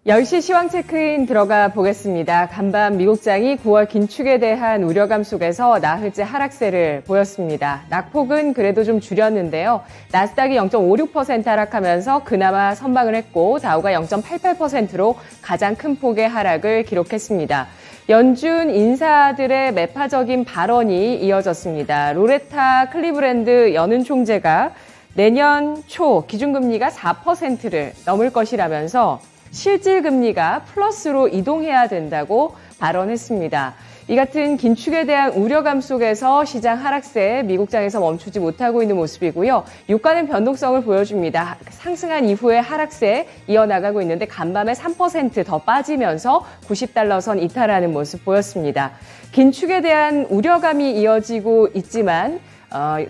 10시 시황 체크인 들어가 보겠습니다. 간밤 미국장이 9월 긴축에 대한 우려감 속에서 나흘째 하락세를 보였습니다. 낙폭은 그래도 좀 줄였는데요. 나스닥이 0.56% 하락하면서 그나마 선방을 했고 다우가 0.88%로 가장 큰 폭의 하락을 기록했습니다. 연준 인사들의 매파적인 발언이 이어졌습니다. 로레타 클리브랜드 연은 총재가 내년 초 기준금리가 4%를 넘을 것이라면서 실질금리가 플러스로 이동해야 된다고 발언했습니다. 이 같은 긴축에 대한 우려감 속에서 시장 하락세 미국장에서 멈추지 못하고 있는 모습이고요. 유가는 변동성을 보여줍니다. 상승한 이후에 하락세 이어나가고 있는데 간밤에 3% 더 빠지면서 90달러 선 이탈하는 모습 보였습니다. 긴축에 대한 우려감이 이어지고 있지만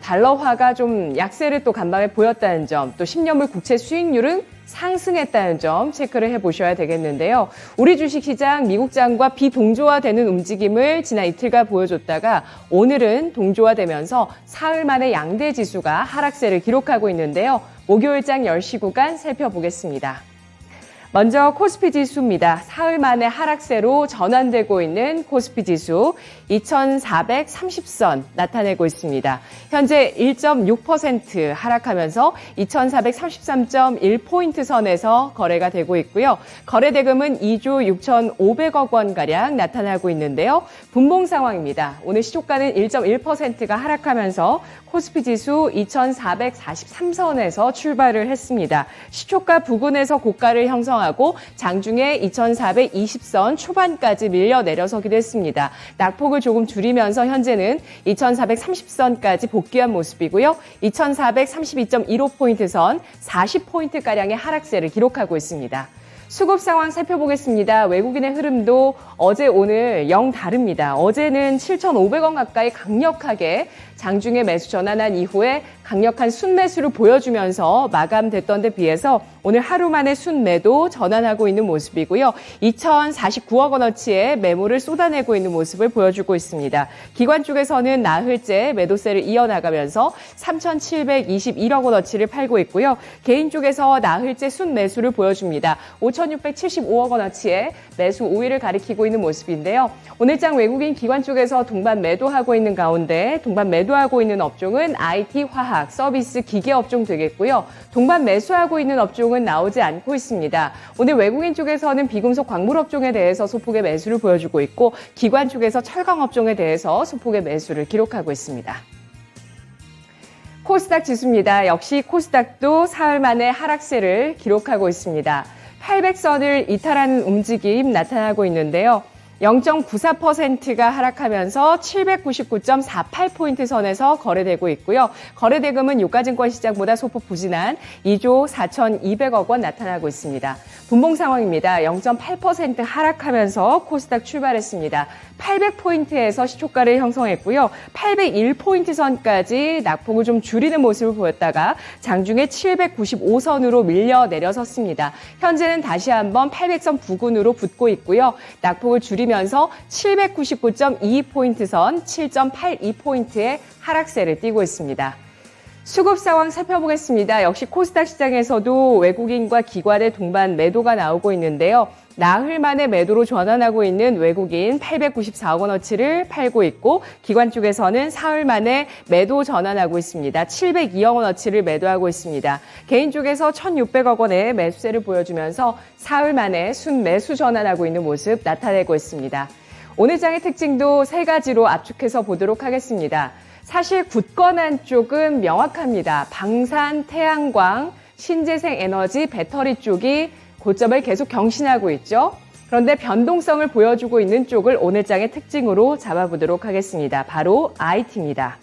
달러화가 좀 약세를 또 간밤에 보였다는 점, 또 10년물 국채 수익률은 상승했다는 점 체크를 해보셔야 되겠는데요. 우리 주식시장 미국장과 비동조화되는 움직임을 지난 이틀간 보여줬다가 오늘은 동조화되면서 사흘 만에 양대 지수가 하락세를 기록하고 있는데요. 목요일장 10시 구간 살펴보겠습니다. 먼저 코스피 지수입니다. 사흘 만에 하락세로 전환되고 있는 코스피 지수 2430선 나타내고 있습니다. 현재 1.6% 하락하면서 2433.1포인트 선에서 거래가 되고 있고요. 거래 대금은 2조 6,500억 원가량 나타나고 있는데요. 분봉 상황입니다. 오늘 시초가는 1.1%가 하락하면서 코스피 지수 2443선에서 출발을 했습니다. 시초가 부근에서 고가를 형성하고 장중에 2420선 초반까지 밀려 내려서기도 했습니다. 낙폭을 조금 줄이면서 현재는 2430선까지 복귀한 모습이고요. 2432.15포인트 선 40포인트가량의 하락세를 기록하고 있습니다. 수급 상황 살펴보겠습니다. 외국인의 흐름도 어제 오늘 영 다릅니다. 어제는 7,500원 가까이 강력하게 장중에 매수 전환한 이후에 강력한 순매수를 보여주면서 마감됐던 데 비해서 오늘 하루 만에 순매도 전환하고 있는 모습이고요. 2,049억 원어치의 매물을 쏟아내고 있는 모습을 보여주고 있습니다. 기관 쪽에서는 나흘째 매도세를 이어나가면서 3,721억 원어치를 팔고 있고요. 개인 쪽에서 나흘째 순매수를 보여줍니다. 5,675억 원어치의 매수 우위를 가리키고 있는 모습인데요. 오늘장 외국인 기관 쪽에서 동반 매도하고 있는 가운데 동반 매도하고 있는 업종은 IT, 화학, 서비스, 기계 업종 되겠고요. 동반 매수하고 있는 업종은 나오지 않고 있습니다. 오늘 외국인 쪽에서는 비금속 광물 업종에 대해서 소폭의 매수를 보여주고 있고 기관 쪽에서 철강 업종에 대해서 소폭의 매수를 기록하고 있습니다. 코스닥 지수입니다. 역시 코스닥도 사흘 만에 하락세를 기록하고 있습니다. 800선을 이탈하는 움직임 나타나고 있는데요. 0.94%가 하락하면서 799.48포인트 선에서 거래되고 있고요. 거래 대금은 유가증권 시장보다 소폭 부진한 2조 4,200억 원 나타나고 있습니다. 분봉 상황입니다. 0.8% 하락하면서 코스닥 출발했습니다. 800포인트에서 시초가를 형성했고요. 801포인트 선까지 낙폭을 좀 줄이는 모습을 보였다가 장중에 795선으로 밀려 내려섰습니다. 현재는 다시 한번 800선 부근으로 붙고 있고요. 낙폭을 줄이면서 799.22포인트 선 7.82포인트의 하락세를 띠고 있습니다. 수급 상황 살펴보겠습니다. 역시 코스닥 시장에서도 외국인과 기관의 동반 매도가 나오고 있는데요. 나흘 만에 매도로 전환하고 있는 외국인 894억 원어치를 팔고 있고 기관 쪽에서는 사흘 만에 매도 전환하고 있습니다. 702억 원어치를 매도하고 있습니다. 개인 쪽에서 1,600억 원의 매수세를 보여주면서 사흘 만에 순매수 전환하고 있는 모습 나타내고 있습니다. 오늘 장의 특징도 세 가지로 압축해서 보도록 하겠습니다. 사실 굳건한 쪽은 명확합니다. 방산, 태양광, 신재생 에너지, 배터리 쪽이 고점을 계속 경신하고 있죠. 그런데 변동성을 보여주고 있는 쪽을 오늘 장의 특징으로 잡아보도록 하겠습니다. 바로 IT입니다.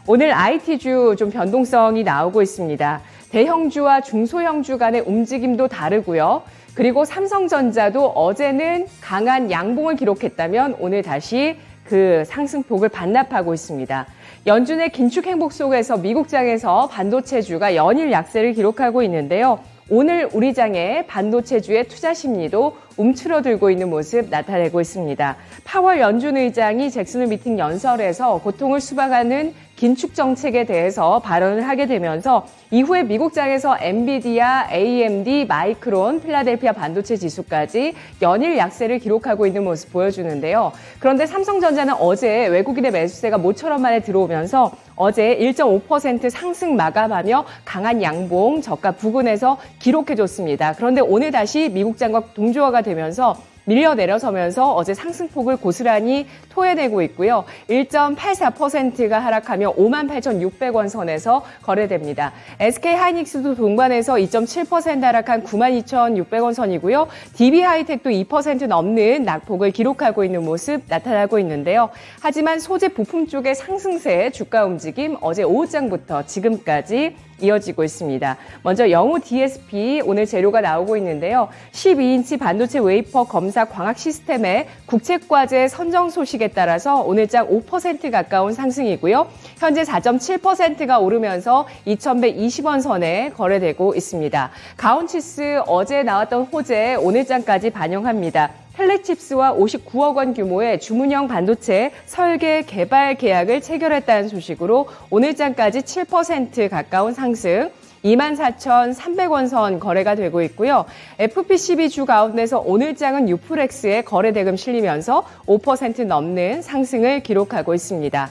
오늘 IT주 좀 변동성이 나오고 있습니다. 대형주와 중소형주 간의 움직임도 다르고요. 그리고 삼성전자도 어제는 강한 양봉을 기록했다면 오늘 다시 그 상승폭을 반납하고 있습니다. 연준의 긴축 행보 속에서 미국장에서 반도체주가 연일 약세를 기록하고 있는데요. 오늘 우리 장의 반도체주의 투자 심리도 움츠러들고 있는 모습 나타내고 있습니다. 파월 연준 의장이 잭슨 홀 미팅 연설에서 고통을 수박하는 긴축 정책에 대해서 발언을 하게 되면서 이후에 미국장에서 엔비디아, AMD, 마이크론, 필라델피아 반도체 지수까지 연일 약세를 기록하고 있는 모습 보여주는데요. 그런데 삼성전자는 어제 외국인의 매수세가 모처럼 만에 들어오면서 어제 1.5% 상승 마감하며 강한 양봉, 저가 부근에서 기록해줬습니다. 그런데 오늘 다시 미국장과 동조화가 되면서 밀려 내려서면서 어제 상승폭을 고스란히 토해내고 있고요. 1.84%가 하락하며 58,600원 선에서 거래됩니다. SK하이닉스도 동반해서 2.7% 하락한 92,600원 선이고요. DB하이텍도 2% 넘는 낙폭을 기록하고 있는 모습 나타나고 있는데요. 하지만 소재 부품 쪽의 상승세 주가 움직임 어제 오후장부터 지금까지 이어지고 있습니다. 먼저 영우 DSP 오늘 재료가 나오고 있는데요. 12인치 반도체 웨이퍼 검사 광학 시스템의 국책과제 선정 소식에 따라서 오늘장 5% 가까운 상승이고요. 현재 4.7%가 오르면서 2,120원 선에 거래되고 있습니다. 가온치스 어제 나왔던 호재 오늘장까지 반영합니다. 펠렛칩스와 59억 원 규모의 주문형 반도체 설계 개발 계약을 체결했다는 소식으로 오늘장까지 7% 가까운 상승, 24,300원 선 거래가 되고 있고요. FPCB 주 가운데서 오늘장은 유플렉스의 거래 대금 실리면서 5% 넘는 상승을 기록하고 있습니다.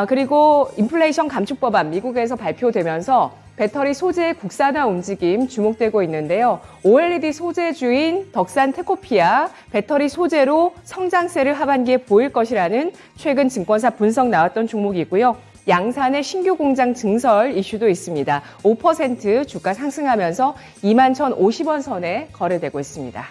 그리고 인플레이션 감축 법안 미국에서 발표되면서 배터리 소재 국산화 움직임 주목되고 있는데요. OLED 소재주인 덕산 테코피아 배터리 소재로 성장세를 하반기에 보일 것이라는 최근 증권사 분석 나왔던 종목이고요. 양산의 신규 공장 증설 이슈도 있습니다. 5% 주가 상승하면서 21,050원 선에 거래되고 있습니다.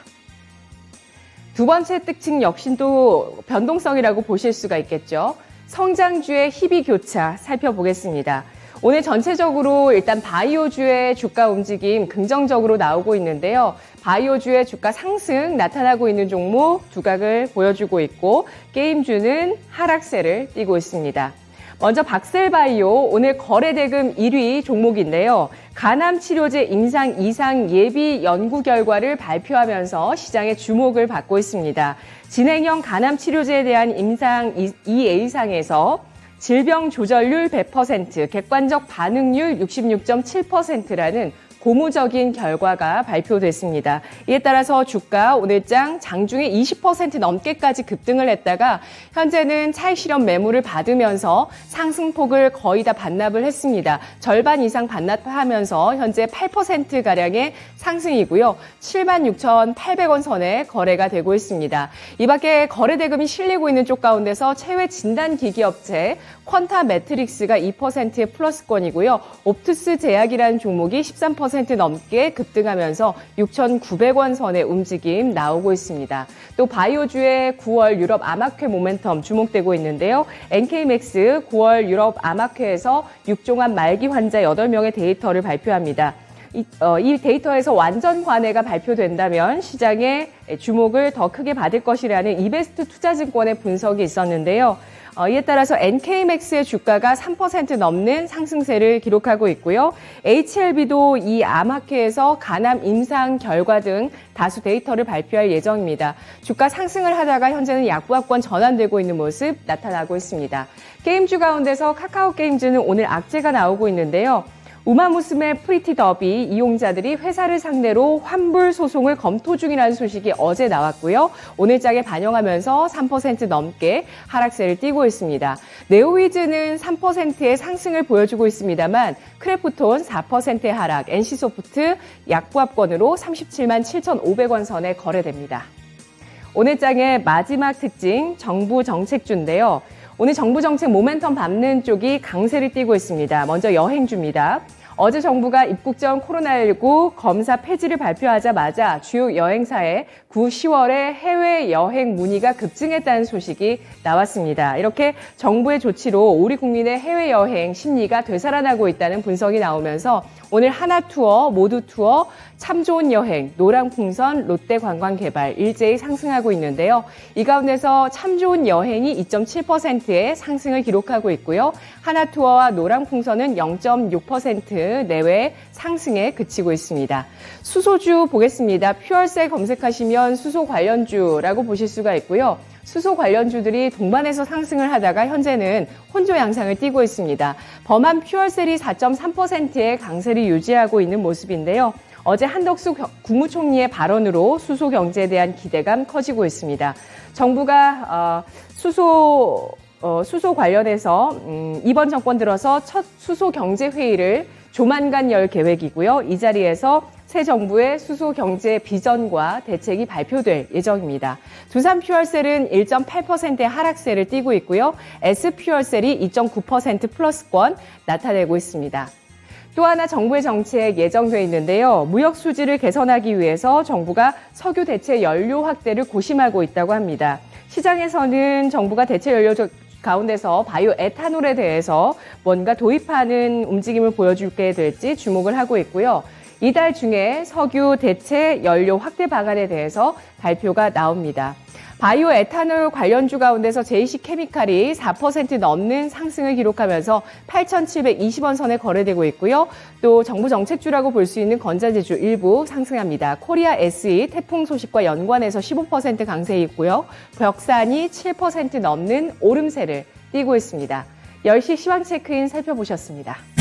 두 번째 특징 역시 또 변동성이라고 보실 수가 있겠죠. 성장주의 희비 교차 살펴보겠습니다. 오늘 전체적으로 일단 바이오주의 주가 움직임 긍정적으로 나오고 있는데요. 바이오주의 주가 상승 나타나고 있는 종목 두각을 보여주고 있고 게임주는 하락세를 띠고 있습니다. 먼저 박셀바이오 오늘 거래대금 1위 종목인데요. 간암 치료제 임상 이상 예비 연구 결과를 발표하면서 시장의 주목을 받고 있습니다. 진행형 간암 치료제에 대한 임상 2A상에서 질병 조절률 100%, 객관적 반응률 66.7%라는 고무적인 결과가 발표됐습니다. 이에 따라서 주가 오늘장 장중에 20% 넘게까지 급등을 했다가 현재는 차익 실현 매물을 받으면서 상승폭을 거의 다 반납을 했습니다. 절반 이상 반납하면서 현재 8%가량의 상승이고요. 76,800원 선에 거래가 되고 있습니다. 이 밖에 거래 대금이 실리고 있는 쪽 가운데서 체외 진단기기 업체 퀀타 매트릭스가 2%의 플러스권이고요. 옵투스 제약이라는 종목이 13% 넘게 급등하면서 6,900원 선의 움직임 나오고 있습니다. 또 바이오주의 9월 유럽 암학회 모멘텀 주목되고 있는데요. NK맥스 9월 유럽 암학회에서 육종암 말기 환자 8명의 데이터를 발표합니다. 이 데이터에서 완전 관해가 발표된다면 시장의 주목을 더 크게 받을 것이라는 이베스트 투자증권의 분석이 있었는데요. 이에 따라서 NK맥스의 주가가 3% 넘는 상승세를 기록하고 있고요. HLB도 이 암학회에서 간암 임상 결과 등 다수 데이터를 발표할 예정입니다. 주가 상승을 하다가 현재는 약보합권 전환되고 있는 모습 나타나고 있습니다. 게임주 가운데서 카카오게임즈는 오늘 악재가 나오고 있는데요. 우마무스메 프리티 더비 이용자들이 회사를 상대로 환불 소송을 검토 중이라는 소식이 어제 나왔고요. 오늘장에 반영하면서 3% 넘게 하락세를 띠고 있습니다. 네오위즈는 3%의 상승을 보여주고 있습니다만 크래프톤 4%의 하락, NC소프트 약보합권으로 37만 7,500원 선에 거래됩니다. 오늘장의 마지막 특징 정부 정책주인데요. 오늘 정부 정책 모멘텀 밟는 쪽이 강세를 띠고 있습니다. 먼저 여행주입니다. 어제 정부가 입국 전 코로나19 검사 폐지를 발표하자마자 주요 여행사의 9, 10월에 해외 여행 문의가 급증했다는 소식이 나왔습니다. 이렇게 정부의 조치로 우리 국민의 해외 여행 심리가 되살아나고 있다는 분석이 나오면서 오늘 하나투어, 모두투어, 참 좋은 여행, 노랑풍선, 롯데관광개발 일제히 상승하고 있는데요. 이 가운데서 참 좋은 여행이 2.7%의 상승을 기록하고 있고요. 하나투어와 노랑풍선은 0.6% 내외 상승에 그치고 있습니다. 수소주 보겠습니다. 퓨얼셀 검색하시면 수소 관련주라고 보실 수가 있고요. 수소 관련주들이 동반해서 상승을 하다가 현재는 혼조 양상을 띠고 있습니다. 범한 퓨얼셀이 4.3%의 강세를 유지하고 있는 모습인데요. 어제 한덕수 국무총리의 발언으로 수소 경제에 대한 기대감 커지고 있습니다. 정부가 수소 관련해서 이번 정권 들어서 첫 수소 경제 회의를 조만간 열 계획이고요. 이 자리에서 새 정부의 수소 경제 비전과 대책이 발표될 예정입니다. 두산 퓨얼셀은 1.8%의 하락세를 띠고 있고요. S 퓨얼셀이 2.9% 플러스권 나타내고 있습니다. 또 하나 정부의 정책 예정돼 있는데요. 무역 수지를 개선하기 위해서 정부가 석유 대체 연료 확대를 고심하고 있다고 합니다. 시장에서는 정부가 대체 연료 가운데서 바이오 에탄올에 대해서 뭔가 도입하는 움직임을 보여주게 될지 주목을 하고 있고요. 이달 중에 석유 대체 연료 확대 방안에 대해서 발표가 나옵니다. 바이오 에탄올 관련주 가운데서 JC케미칼이 4% 넘는 상승을 기록하면서 8,720원 선에 거래되고 있고요. 또 정부 정책주라고 볼 수 있는 건자재주 일부 상승합니다. 코리아 SE 태풍 소식과 연관해서 15% 강세에 있고요. 벽산이 7% 넘는 오름세를 띠고 있습니다. 10시 시황체크인 살펴보셨습니다.